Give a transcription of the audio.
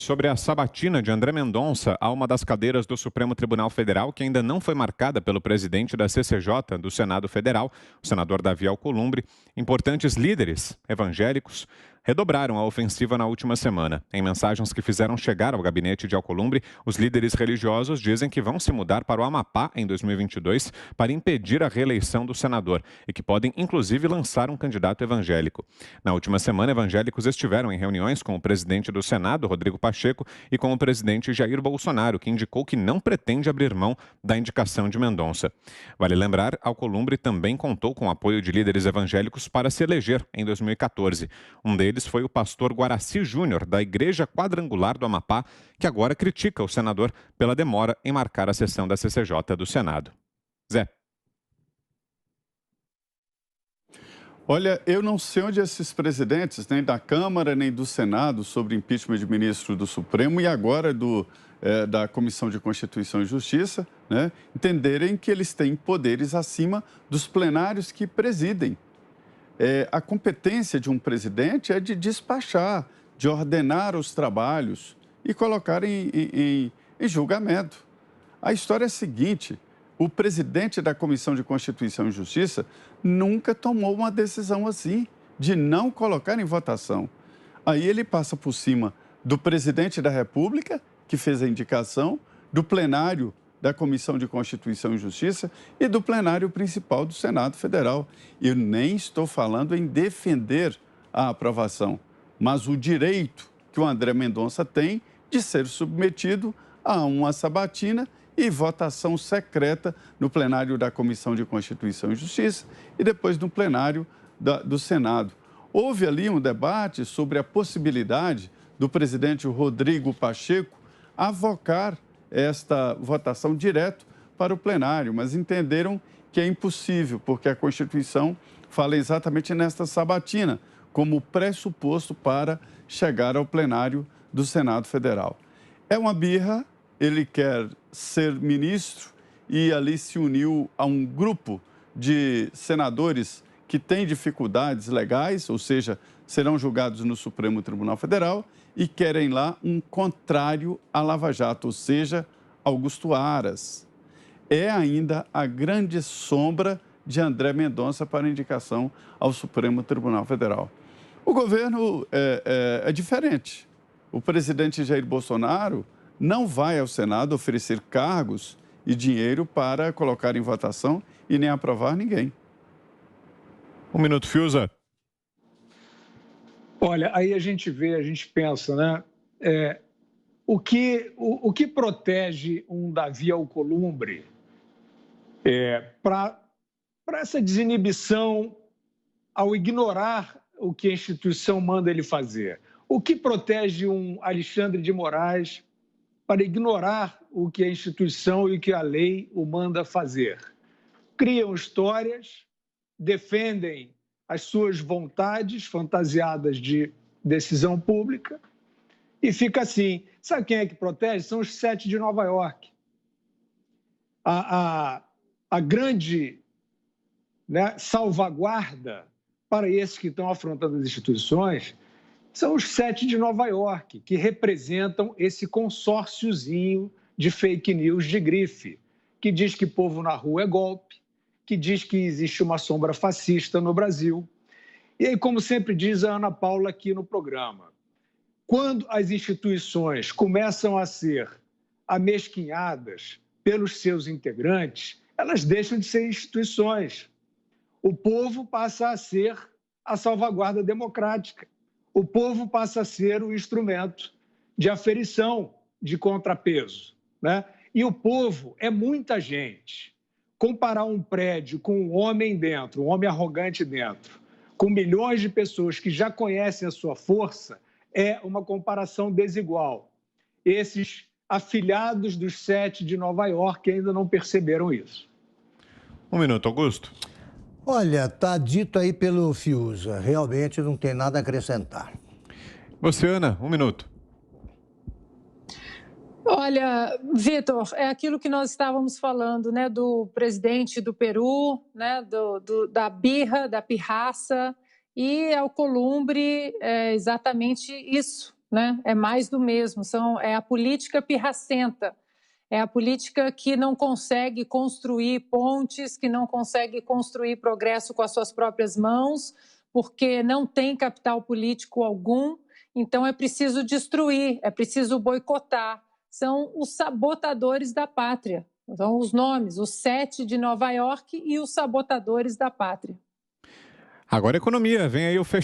Sobre a sabatina de André Mendonça a uma das cadeiras do Supremo Tribunal Federal que ainda não foi marcada pelo presidente da CCJ do Senado Federal, o senador Davi Alcolumbre, importantes líderes evangélicos redobraram a ofensiva na última semana. Em mensagens que fizeram chegar ao gabinete de Alcolumbre, os líderes religiosos dizem que vão se mudar para o Amapá em 2022 para impedir a reeleição do senador e que podem, inclusive, lançar um candidato evangélico. Na última semana, evangélicos estiveram em reuniões com o presidente do Senado, Rodrigo Pacheco, e com o presidente Jair Bolsonaro, que indicou que não pretende abrir mão da indicação de Mendonça. Vale lembrar, Alcolumbre também contou com o apoio de líderes evangélicos para se eleger em 2014. Um deles foi o pastor Guaraci Júnior, da Igreja Quadrangular do Amapá, que agora critica o senador pela demora em marcar a sessão da CCJ do Senado. Zé. Olha, eu não sei onde esses presidentes, nem da Câmara, nem do Senado, sobre impeachment de ministro do Supremo e agora da Comissão de Constituição e Justiça, né, entenderem que eles têm poderes acima dos plenários que presidem. A competência de um presidente é de despachar, de ordenar os trabalhos e colocar em julgamento. A história é a seguinte: o presidente da Comissão de Constituição e Justiça nunca tomou uma decisão assim, de não colocar em votação. Aí ele passa por cima do presidente da República, que fez a indicação, do plenário da Comissão de Constituição e Justiça e do plenário principal do Senado Federal. Eu nem estou falando em defender a aprovação, mas o direito que o André Mendonça tem de ser submetido a uma sabatina e votação secreta no plenário da Comissão de Constituição e Justiça e depois no plenário do Senado. Houve ali um debate sobre a possibilidade do presidente Rodrigo Pacheco avocar esta votação direto para o plenário, mas entenderam que é impossível, porque a Constituição fala exatamente nesta sabatina, como pressuposto para chegar ao plenário do Senado Federal. É uma birra, ele quer ser ministro e ali se uniu a um grupo de senadores que têm dificuldades legais, ou seja, serão julgados no Supremo Tribunal Federal e querem lá um contrário à Lava Jato, ou seja, Augusto Aras. É ainda a grande sombra de André Mendonça para indicação ao Supremo Tribunal Federal. O governo é diferente. O presidente Jair Bolsonaro não vai ao Senado oferecer cargos e dinheiro para colocar em votação e nem aprovar ninguém. Um minuto, Fiuza. Olha, aí a gente pensa, né? O que protege um Davi Alcolumbre para essa desinibição ao ignorar o que a instituição manda ele fazer? O que protege um Alexandre de Moraes para ignorar o que a instituição e o que a lei o manda fazer? Criam histórias, defendem as suas vontades fantasiadas de decisão pública e fica assim. Sabe quem é que protege? São os 7 de Nova York. A grande, né, salvaguarda para esses que estão afrontando as instituições são os 7 de Nova York, que representam esse consórciozinho de fake news de grife, que diz que povo na rua é golpe, que diz que existe uma sombra fascista no Brasil. E aí, como sempre diz a Ana Paula aqui no programa, quando as instituições começam a ser amesquinhadas pelos seus integrantes, elas deixam de ser instituições. O povo passa a ser a salvaguarda democrática. O povo passa a ser o instrumento de aferição, de contrapeso, né? E o povo é muita gente. Comparar um prédio com um homem dentro, um homem arrogante dentro, com milhões de pessoas que já conhecem a sua força, é uma comparação desigual. Esses afilhados dos 7 de Nova York ainda não perceberam isso. Um minuto, Augusto. Olha, tá dito aí pelo Fiuza. Realmente não tem nada a acrescentar. Você, Ana, um minuto. Olha, Vitor, é aquilo que nós estávamos falando, né, do presidente do Peru, né, da birra, da pirraça, e Alcolumbre é exatamente isso, né? É mais do mesmo, é a política pirracenta, é a política que não consegue construir pontes, que não consegue construir progresso com as suas próprias mãos, porque não tem capital político algum, então é preciso destruir, é preciso boicotar. São os sabotadores da pátria. São os nomes, os 7 de Nova York e os sabotadores da pátria. Agora economia, vem aí o